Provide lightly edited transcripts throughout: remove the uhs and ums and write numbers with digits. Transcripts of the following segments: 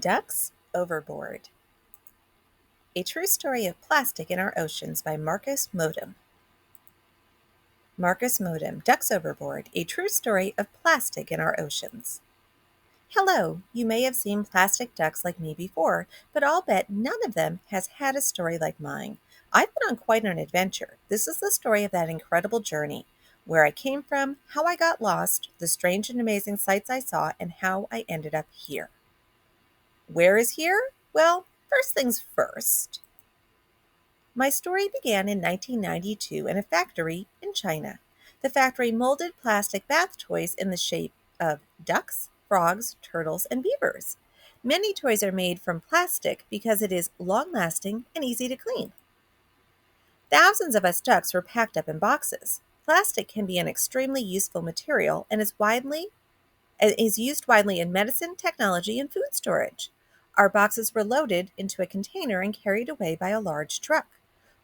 Ducks Overboard. A True Story of Plastic in Our Oceans by Motum. Motum, Ducks Overboard, A True Story of Plastic in Our Oceans. Hello, you may have seen plastic ducks like me before, but I'll bet none of them has had a story like mine. I've been on quite an adventure. This is the story of that incredible journey, where I came from, how I got lost, the strange and amazing sights I saw, and how I ended up here. Where is here? Well, first things first. My story began in 1992 in a factory in China. The factory molded plastic bath toys in the shape of ducks, frogs, turtles, and beavers. Many toys are made from plastic because it is long-lasting and easy to clean. Thousands of us ducks were packed up in boxes. Plastic can be an extremely useful material and is used widely in medicine, technology, and food storage. Our boxes were loaded into a container and carried away by a large truck.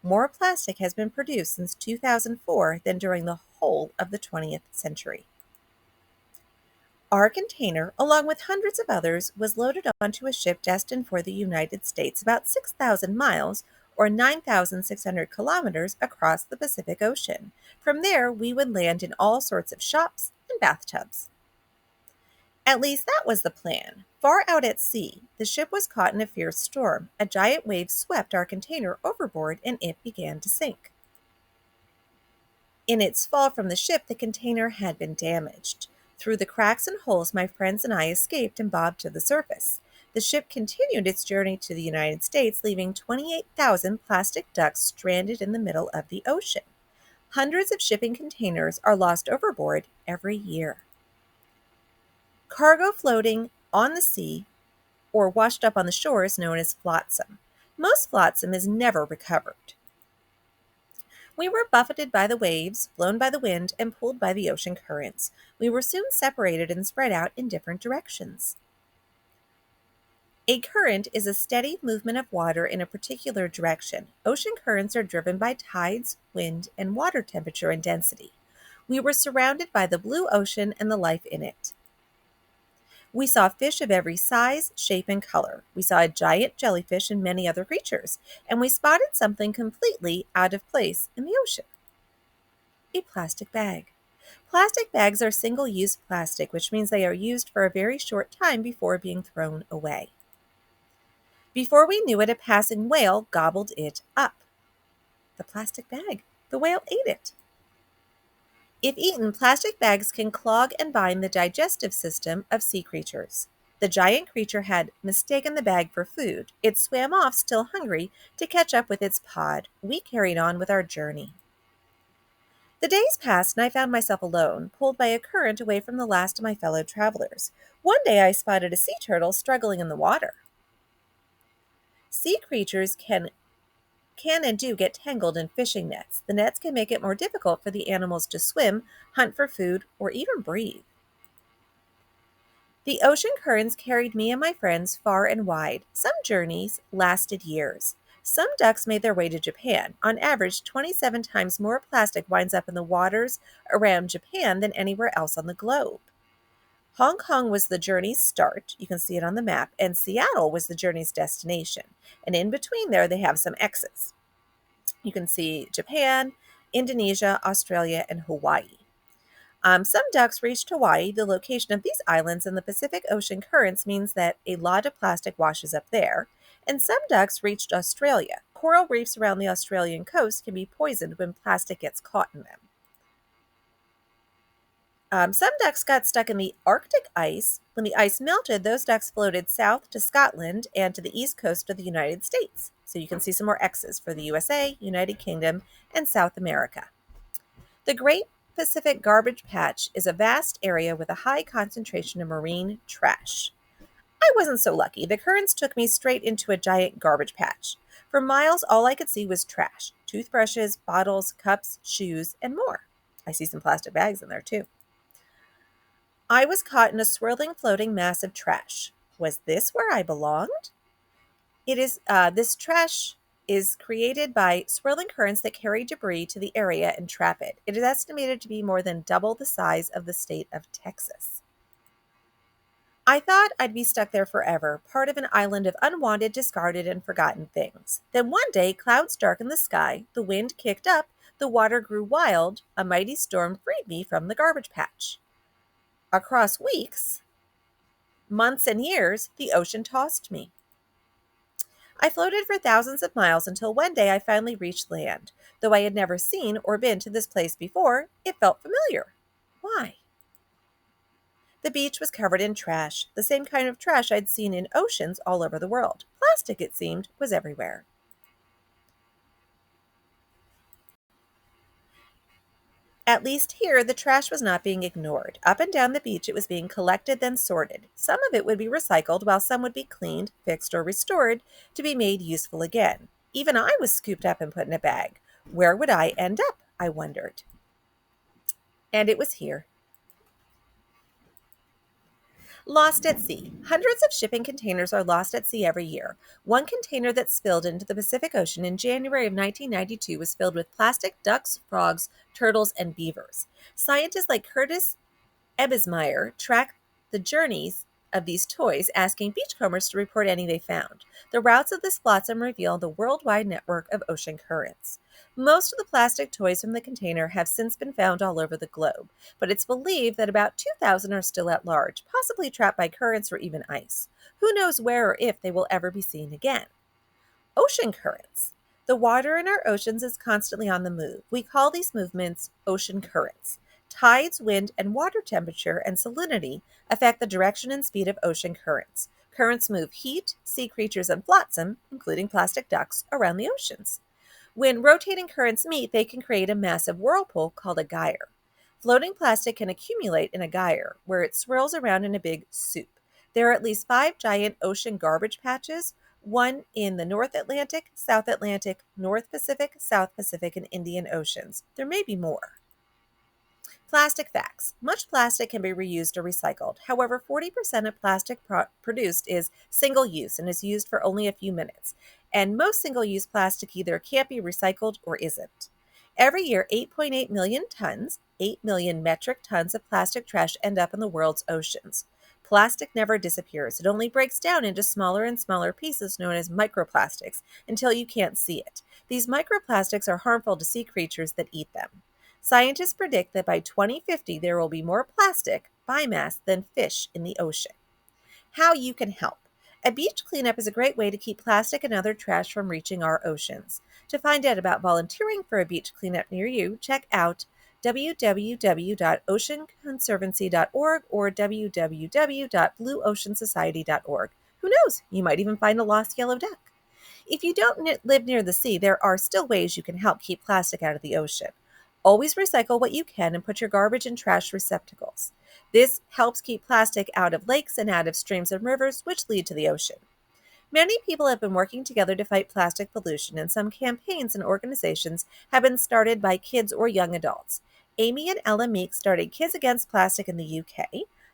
More plastic has been produced since 2004 than during the whole of the 20th century. Our container, along with hundreds of others, was loaded onto a ship destined for the United States about 6,000 miles or 9,600 kilometers across the Pacific Ocean. From there, we would land in all sorts of shops and bathtubs. At least that was the plan. Far out at sea, the ship was caught in a fierce storm. A giant wave swept our container overboard and it began to sink. In its fall from the ship, the container had been damaged. Through the cracks and holes, my friends and I escaped and bobbed to the surface. The ship continued its journey to the United States, leaving 28,000 plastic ducks stranded in the middle of the ocean. Hundreds of shipping containers are lost overboard every year. Cargo floating on the sea or washed up on the shore is known as flotsam. Most flotsam is never recovered. We were buffeted by the waves, blown by the wind, and pulled by the ocean currents. We were soon separated and spread out in different directions. A current is a steady movement of water in a particular direction. Ocean currents are driven by tides, wind, and water temperature and density. We were surrounded by the blue ocean and the life in it. We saw fish of every size, shape, and color. We saw a giant jellyfish and many other creatures, and we spotted something completely out of place in the ocean. A plastic bag. Plastic bags are single-use plastic, which means they are used for a very short time before being thrown away. Before we knew it, a passing whale gobbled it up. The plastic bag. The whale ate it. If eaten, plastic bags can clog and bind the digestive system of sea creatures. The giant creature had mistaken the bag for food. It swam off, still hungry, to catch up with its pod. We carried on with our journey. The days passed, and I found myself alone, pulled by a current away from the last of my fellow travelers. One day I spotted a sea turtle struggling in the water. Sea creatures can and do get tangled in fishing nets. The nets can make it more difficult for the animals to swim, hunt for food, or even breathe. The ocean currents carried me and my friends far and wide. Some journeys lasted years. Some ducks made their way to Japan. On average, 27 times more plastic winds up in the waters around Japan than anywhere else on the globe. Hong Kong was the journey's start, you can see it on the map, and Seattle was the journey's destination. And in between there, they have some X's. You can see Japan, Indonesia, Australia, and Hawaii. Some ducks reached Hawaii. The location of these islands in the Pacific Ocean currents means that a lot of plastic washes up there. And some ducks reached Australia. Coral reefs around the Australian coast can be poisoned when plastic gets caught in them. Some ducks got stuck in the Arctic ice. When the ice melted, those ducks floated south to Scotland and to the east coast of the United States. So you can see some more X's for the USA, United Kingdom, and South America. The Great Pacific Garbage Patch is a vast area with a high concentration of marine trash. I wasn't so lucky. The currents took me straight into a giant garbage patch. For miles, all I could see was trash: toothbrushes, bottles, cups, shoes, and more. I see some plastic bags in there too. I was caught in a swirling, floating mass of trash. Was this where I belonged? This trash is created by swirling currents that carry debris to the area and trap it. It is estimated to be more than double the size of the state of Texas. I thought I'd be stuck there forever, part of an island of unwanted, discarded, and forgotten things. Then one day, clouds darkened the sky, the wind kicked up, the water grew wild, a mighty storm freed me from the garbage patch. Across weeks, months, and years, the ocean tossed me. I floated for thousands of miles until one day I finally reached land. Though I had never seen or been to this place before, it felt familiar. Why? The beach was covered in trash, the same kind of trash I'd seen in oceans all over the world. Plastic, it seemed, was everywhere. At least here, the trash was not being ignored. Up and down the beach, it was being collected, then sorted. Some of it would be recycled, while some would be cleaned, fixed, or restored to be made useful again. Even I was scooped up and put in a bag. Where would I end up? I wondered. And it was here. Lost at sea. Hundreds of shipping containers are lost at sea every year. One container that spilled into the Pacific Ocean in January of 1992 was filled with plastic ducks, frogs, turtles, and beavers. Scientists like Curtis Ebesmeyer track the journeys of these toys, asking beachcombers to report any they found. The routes of this flotsam reveal the worldwide network of ocean currents. Most of the plastic toys from the container have since been found all over the globe, but it's believed that about 2,000 are still at large, possibly trapped by currents or even ice. Who knows where or if they will ever be seen again? Ocean currents. The water in our oceans is constantly on the move. We call these movements ocean currents. Tides, wind, and water temperature and salinity affect the direction and speed of ocean currents. Currents move heat, sea creatures, and flotsam, including plastic ducks, around the oceans. When rotating currents meet, they can create a massive whirlpool called a gyre. Floating plastic can accumulate in a gyre, where it swirls around in a big soup. There are at least 5 giant ocean garbage patches, one in the North Atlantic, South Atlantic, North Pacific, South Pacific, and Indian Oceans. There may be more. Plastic facts. Much plastic can be reused or recycled. However, 40% of plastic produced is single use and is used for only a few minutes. And most single use plastic either can't be recycled or isn't. Every year, 8.8 million tons, 8 million metric tons of plastic trash end up in the world's oceans. Plastic never disappears. It only breaks down into smaller and smaller pieces known as microplastics until you can't see it. These microplastics are harmful to sea creatures that eat them. Scientists predict that by 2050 there will be more plastic biomass than fish in the ocean. How you can help. A beach cleanup is a great way to keep plastic and other trash from reaching our oceans. To find out about volunteering for a beach cleanup near you, check out www.oceanconservancy.org or www.blueoceansociety.org. Who knows? You might even find a lost yellow duck. If you don't live near the sea, there are still ways you can help keep plastic out of the ocean. Always recycle what you can and put your garbage in trash receptacles. This helps keep plastic out of lakes and out of streams and rivers, which lead to the ocean. Many people have been working together to fight plastic pollution, and some campaigns and organizations have been started by kids or young adults. Amy and Ella Meek started Kids Against Plastic in the UK.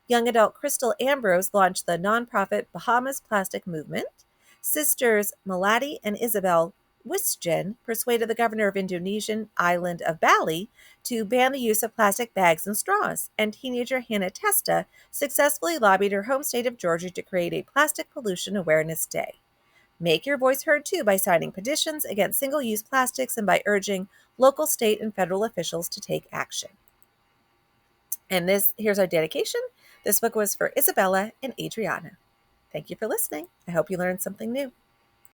Young adult Crystal Ambrose launched the nonprofit Bahamas Plastic Movement. Sisters Melati and Isabel Wisgen persuaded the governor of Indonesian island of Bali to ban the use of plastic bags and straws, and teenager Hannah Testa successfully lobbied her home state of Georgia to create a Plastic Pollution Awareness Day. Make your voice heard too by signing petitions against single-use plastics and by urging local, state, and federal officials to take action. And here's our dedication. This book was for Isabella and Adriana. Thank you for listening. I hope you learned something new.